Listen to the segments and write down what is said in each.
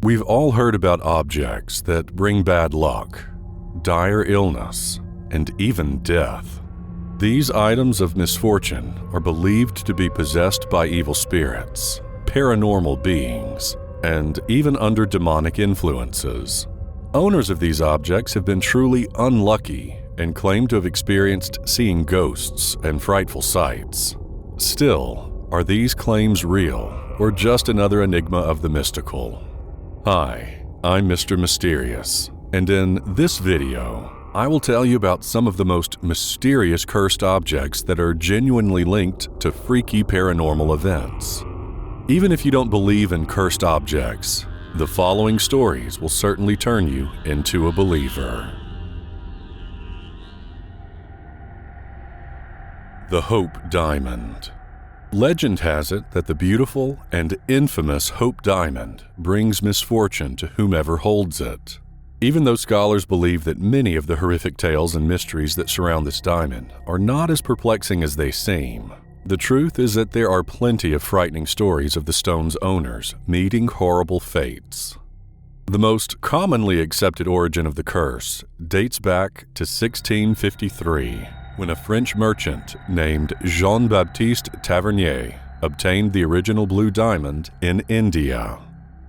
We've all heard about objects that bring bad luck, dire illness, and even death. These items of misfortune are believed to be possessed by evil spirits, paranormal beings, and even under demonic influences. Owners of these objects have been truly unlucky and claim to have experienced seeing ghosts and frightful sights. Still, are these claims real or just another enigma of the mystical? Hi, I'm Mr. Mysterious, and in this video, I will tell you about some of the most mysterious cursed objects that are genuinely linked to freaky paranormal events. Even if you don't believe in cursed objects, the following stories will certainly turn you into a believer. The Hope Diamond. Legend has it that the beautiful and infamous Hope Diamond brings misfortune to whomever holds it. Even though scholars believe that many of the horrific tales and mysteries that surround this diamond are not as perplexing as they seem, the truth is that there are plenty of frightening stories of the stone's owners meeting horrible fates. The most commonly accepted origin of the curse dates back to 1653, when a French merchant named Jean-Baptiste Tavernier obtained the original blue diamond in India.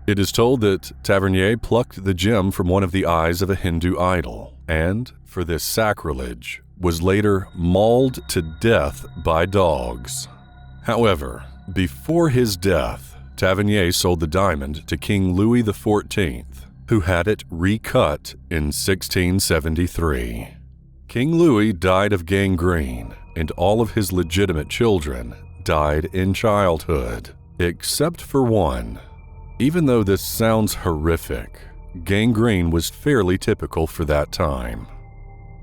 It is told that Tavernier plucked the gem from one of the eyes of a Hindu idol, and, for this sacrilege, was later mauled to death by dogs. However, before his death, Tavernier sold the diamond to King Louis XIV, who had it recut in 1673. King Louis died of gangrene, and all of his legitimate children died in childhood, except for one. Even though this sounds horrific, gangrene was fairly typical for that time.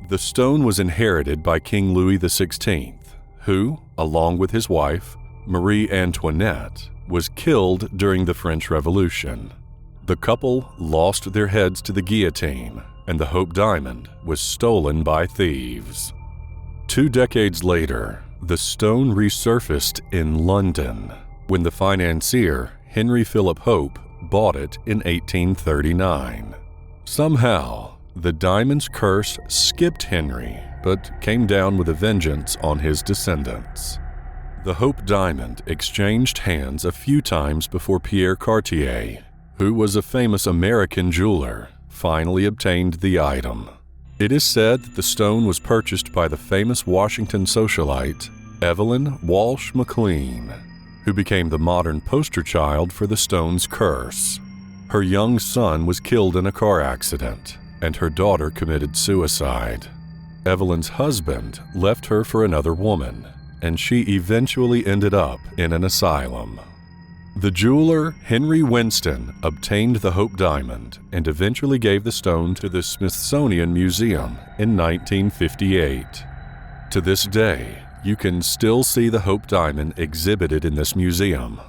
The stone was inherited by King Louis XVI, who, along with his wife, Marie Antoinette, was killed during the French Revolution. The couple lost their heads to the guillotine, and the Hope Diamond was stolen by thieves. 2 decades later, the stone resurfaced in London when the financier Henry Philip Hope bought it in 1839. Somehow, the diamond's curse skipped Henry, but came down with a vengeance on his descendants. The Hope Diamond exchanged hands a few times before Pierre Cartier, who was a famous American jeweler, finally obtained the item. It is said that the stone was purchased by the famous Washington socialite Evelyn Walsh McLean, who became the modern poster child for the stone's curse. Her young son was killed in a car accident, and her daughter committed suicide. Evelyn's husband left her for another woman, and she eventually ended up in an asylum. The jeweler Henry Winston obtained the Hope Diamond and eventually gave the stone to the Smithsonian Museum in 1958. To this day, you can still see the Hope Diamond exhibited in this museum.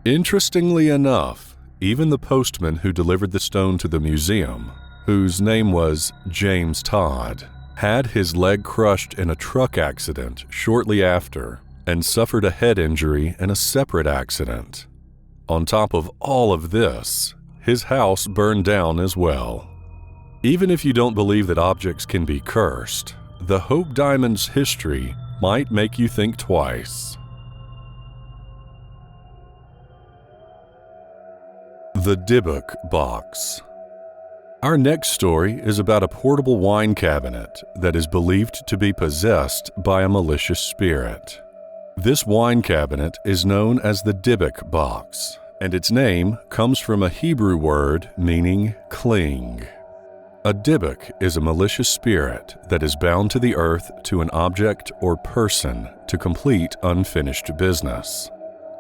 Interestingly enough, even the postman who delivered the stone to the museum, whose name was James Todd, had his leg crushed in a truck accident shortly after and suffered a head injury in a separate accident. On top of all of this, his house burned down as well. Even if you don't believe that objects can be cursed, the Hope Diamond's history might make you think twice. The Dybbuk Box. Our next story is about a portable wine cabinet that is believed to be possessed by a malicious spirit. This wine cabinet is known as the Dybbuk Box, and its name comes from a Hebrew word meaning cling. A dybbuk is a malicious spirit that is bound to the earth to an object or person to complete unfinished business.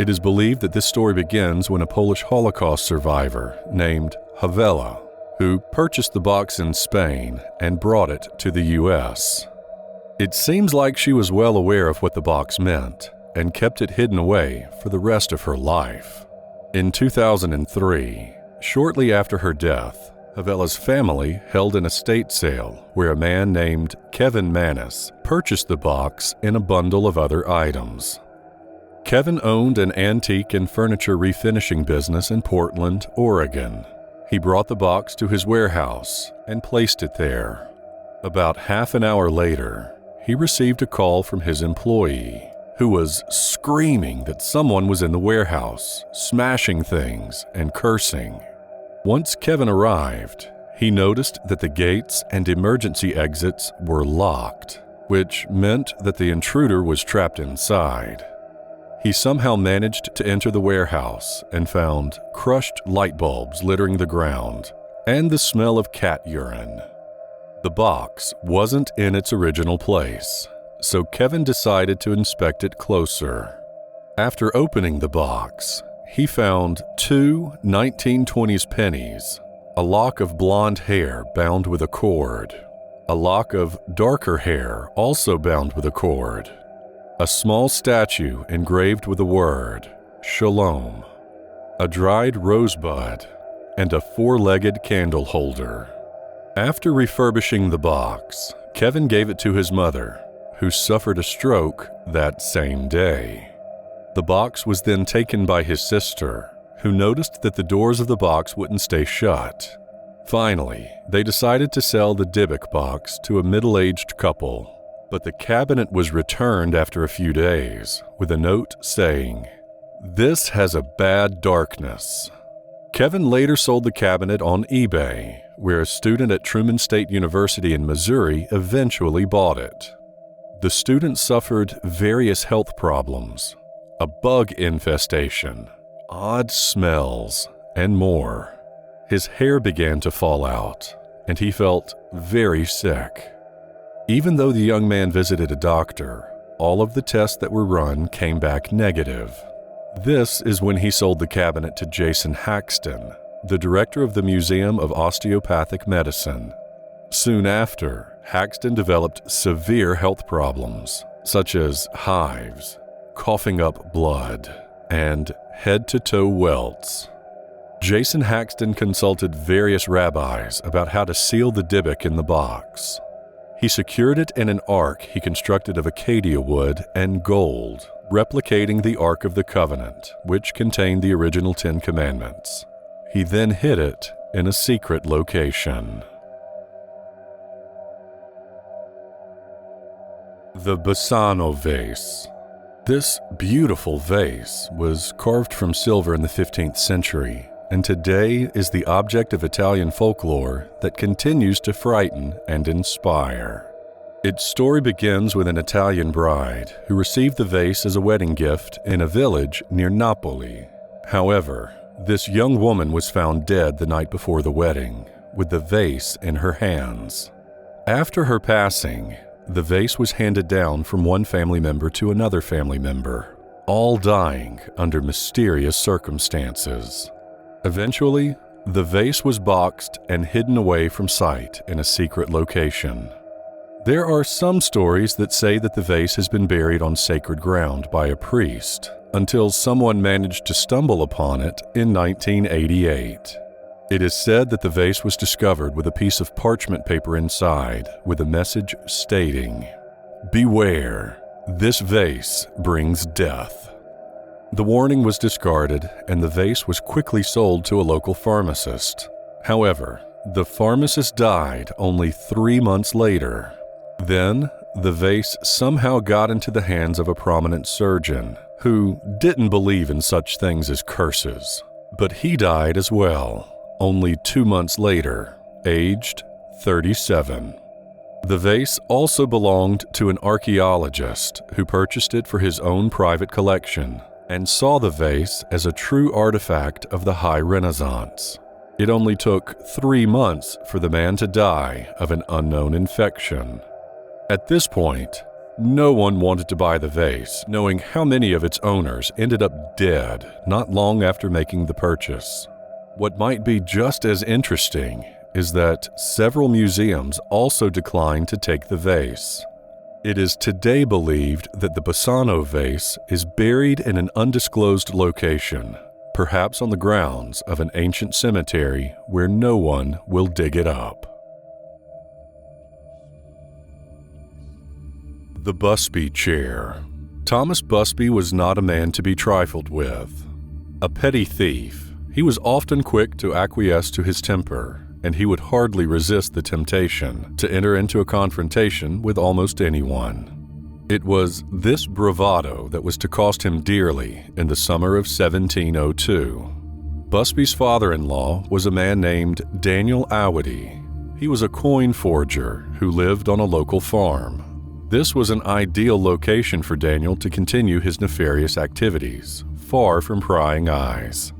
It is believed that this story begins when a Polish Holocaust survivor named Havela, who purchased the box in Spain and brought it to the U.S. It seems like she was well aware of what the box meant and kept it hidden away for the rest of her life. In 2003, shortly after her death, Havela's family held an estate sale where a man named Kevin Manis purchased the box in a bundle of other items. Kevin owned an antique and furniture refinishing business in Portland, Oregon. He brought the box to his warehouse and placed it there. About half an hour later, he received a call from his employee, who was screaming that someone was in the warehouse, smashing things and cursing. Once Kevin arrived, he noticed that the gates and emergency exits were locked, which meant that the intruder was trapped inside. He somehow managed to enter the warehouse and found crushed light bulbs littering the ground and the smell of cat urine. The box wasn't in its original place, so Kevin decided to inspect it closer. After opening the box, he found 2 1920s pennies, a lock of blonde hair bound with a cord, a lock of darker hair also bound with a cord, a small statue engraved with the word Shalom, a dried rosebud, and a 4-legged candle holder. After refurbishing the box, Kevin gave it to his mother, who suffered a stroke that same day. The box was then taken by his sister, who noticed that the doors of the box wouldn't stay shut. Finally, they decided to sell the Dybbuk Box to a middle-aged couple, but the cabinet was returned after a few days with a note saying, "This has a bad darkness." Kevin later sold the cabinet on eBay, where a student at Truman State University in Missouri eventually bought it. The student suffered various health problems, a bug infestation, odd smells, and more. His hair began to fall out, and he felt very sick. Even though the young man visited a doctor, all of the tests that were run came back negative. This is when he sold the cabinet to Jason Haxton, the director of the Museum of Osteopathic Medicine. Soon after, Haxton developed severe health problems, such as hives, coughing up blood, and head-to-toe welts. Jason Haxton consulted various rabbis about how to seal the Dybbuk in the box. He secured it in an ark he constructed of acacia wood and gold, replicating the Ark of the Covenant, which contained the original 10 Commandments. He then hid it in a secret location. The Bassano Vase. This beautiful vase was carved from silver in the 15th century, and today is the object of Italian folklore that continues to frighten and inspire. Its story begins with an Italian bride who received the vase as a wedding gift in a village near Napoli. However, this young woman was found dead the night before the wedding, with the vase in her hands. After her passing, the vase was handed down from one family member to another family member, all dying under mysterious circumstances. Eventually, the vase was boxed and hidden away from sight in a secret location. There are some stories that say that the vase has been buried on sacred ground by a priest, until someone managed to stumble upon it in 1988. It is said that the vase was discovered with a piece of parchment paper inside, with a message stating, "Beware, this vase brings death." The warning was discarded, and the vase was quickly sold to a local pharmacist. However, the pharmacist died only 3 months later. Then, the vase somehow got into the hands of a prominent surgeon, who didn't believe in such things as curses. But he died as well, only 2 months later, aged 37. The vase also belonged to an archaeologist who purchased it for his own private collection and saw the vase as a true artifact of the High Renaissance. It only took 3 months for the man to die of an unknown infection. At this point, no one wanted to buy the vase, knowing how many of its owners ended up dead not long after making the purchase. What might be just as interesting is that several museums also declined to take the vase. It is today believed that the Bassano vase is buried in an undisclosed location, perhaps on the grounds of an ancient cemetery where no one will dig it up. The Busbe Chair. Thomas Busbe was not a man to be trifled with. A petty thief, He was often quick to acquiesce to his temper, and he would hardly resist the temptation to enter into a confrontation with almost anyone. It was this bravado that was to cost him dearly in the summer of 1702. Busbe's father-in-law was a man named Daniel Awady. He was a coin forger who lived on a local farm. This was an ideal location for Daniel to continue his nefarious activities, far from prying eyes.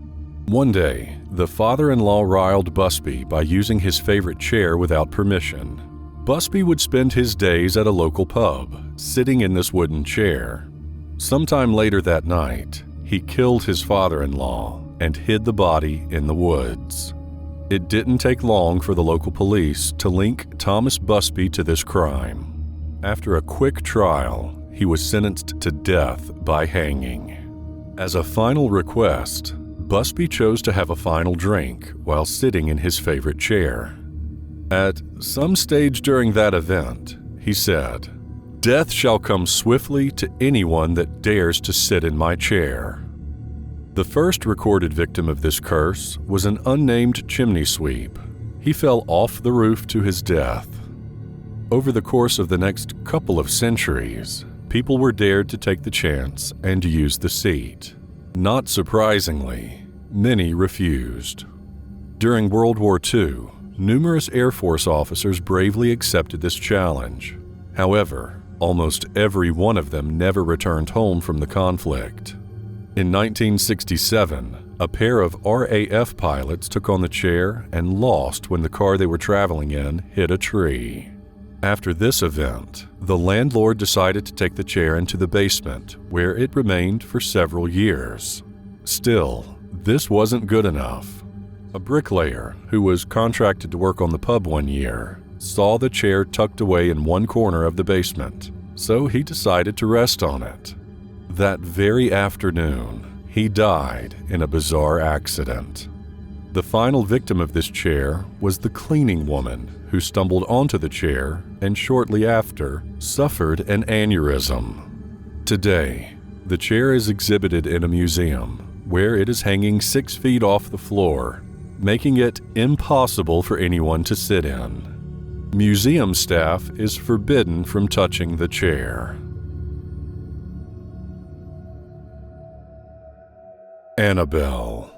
One day, the father-in-law riled Busbe by using his favorite chair without permission. Busbe would spend his days at a local pub, sitting in this wooden chair. Sometime later that night, he killed his father-in-law and hid the body in the woods. It didn't take long for the local police to link Thomas Busbe to this crime. After a quick trial, he was sentenced to death by hanging. As a final request, Busbe chose to have a final drink while sitting in his favorite chair. At some stage during that event, he said, "Death shall come swiftly to anyone that dares to sit in my chair." The first recorded victim of this curse was an unnamed chimney sweep. He fell off the roof to his death. Over the course of the next couple of centuries, people were dared to take the chance and use the seat. Not surprisingly, many refused. During World War II, numerous Air Force officers bravely accepted this challenge. However, almost every one of them never returned home from the conflict. In 1967, a pair of RAF pilots took on the chair and lost when the car they were traveling in hit a tree. After this event, the landlord decided to take the chair into the basement, where it remained for several years. Still, this wasn't good enough. A bricklayer, who was contracted to work on the pub one year, saw the chair tucked away in one corner of the basement, so he decided to rest on it. That very afternoon, he died in a bizarre accident. The final victim of this chair was the cleaning woman, who stumbled onto the chair and shortly after suffered an aneurysm. Today, the chair is exhibited in a museum where it is hanging 6 feet off the floor, making it impossible for anyone to sit in. Museum staff is forbidden from touching the chair. Annabelle.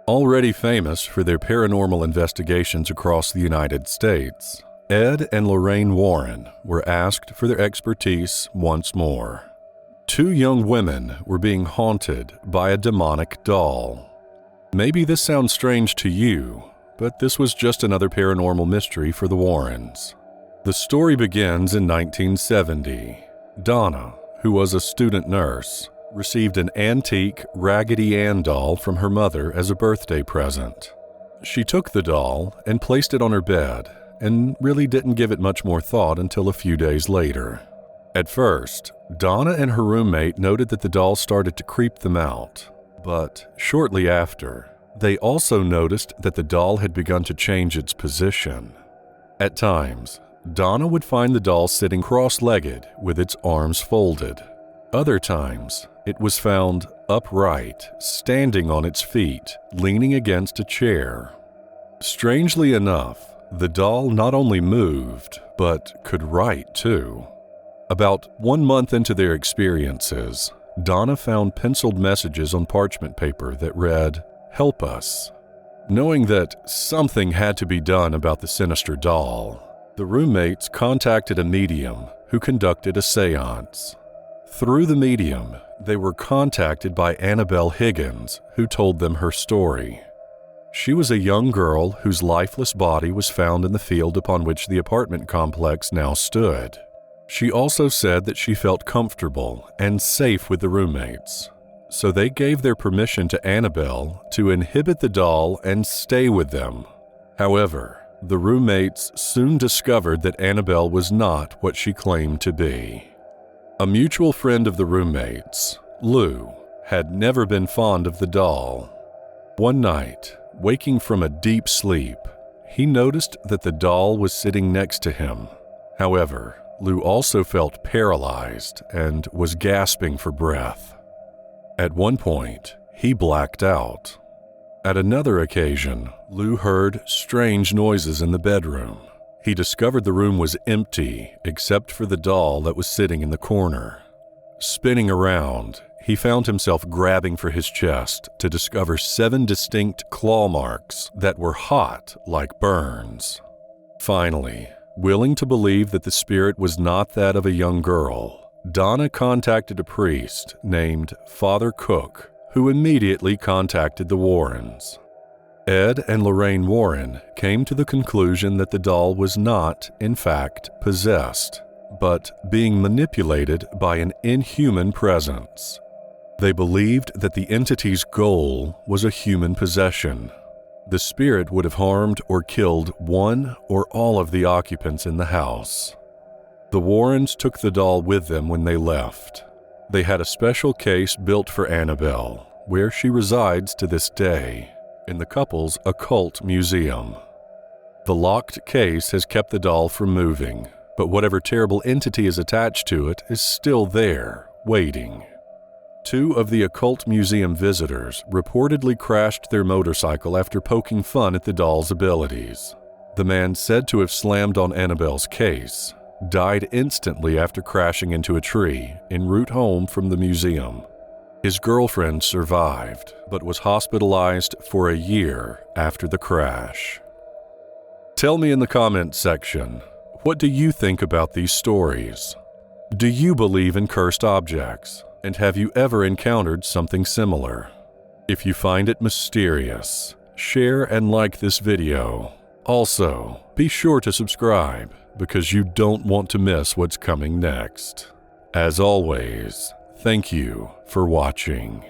Already famous for their paranormal investigations across the United States, Ed and Lorraine Warren were asked for their expertise once more. 2 young women were being haunted by a demonic doll. Maybe this sounds strange to you, but this was just another paranormal mystery for the Warrens. The story begins in 1970. Donna, who was a student nurse, received an antique Raggedy Ann doll from her mother as a birthday present. She took the doll and placed it on her bed and really didn't give it much more thought until a few days later. At first, Donna and her roommate noted that the doll started to creep them out, but shortly after, they also noticed that the doll had begun to change its position. At times, Donna would find the doll sitting cross-legged with its arms folded. Other times, it was found upright, standing on its feet, leaning against a chair. Strangely enough, the doll not only moved, but could write too. About 1 month into their experiences, Donna found penciled messages on parchment paper that read, "Help us." Knowing that something had to be done about the sinister doll, the roommates contacted a medium who conducted a seance. Through the medium, they were contacted by Annabelle Higgins, who told them her story. She was a young girl whose lifeless body was found in the field upon which the apartment complex now stood. She also said that she felt comfortable and safe with the roommates, so they gave their permission to Annabelle to inhibit the doll and stay with them. However, the roommates soon discovered that Annabelle was not what she claimed to be. A mutual friend of the roommates, Lou, had never been fond of the doll. One night, waking from a deep sleep, he noticed that the doll was sitting next to him. However, Lou also felt paralyzed and was gasping for breath. At one point, he blacked out. At another occasion, Lou heard strange noises in the bedroom. He discovered the room was empty except for the doll that was sitting in the corner. Spinning around, he found himself grabbing for his chest to discover 7 distinct claw marks that were hot like burns. Finally, willing to believe that the spirit was not that of a young girl, Donna contacted a priest named Father Cook, who immediately contacted the Warrens. Ed and Lorraine Warren came to the conclusion that the doll was not, in fact, possessed, but being manipulated by an inhuman presence. They believed that the entity's goal was a human possession. The spirit would have harmed or killed one or all of the occupants in the house. The Warrens took the doll with them when they left. They had a special case built for Annabelle, where she resides to this day, in the couple's occult museum. The locked case has kept the doll from moving, but whatever terrible entity is attached to it is still there, waiting. 2 of the occult museum visitors reportedly crashed their motorcycle after poking fun at the doll's abilities. The man said to have slammed on Annabelle's case died instantly after crashing into a tree en route home from the museum. His girlfriend survived, but was hospitalized for a year after the crash. Tell me in the comments section, what do you think about these stories? Do you believe in cursed objects? And have you ever encountered something similar? If you find it mysterious, share and like this video. Also, be sure to subscribe because you don't want to miss what's coming next. As always, thank you for watching.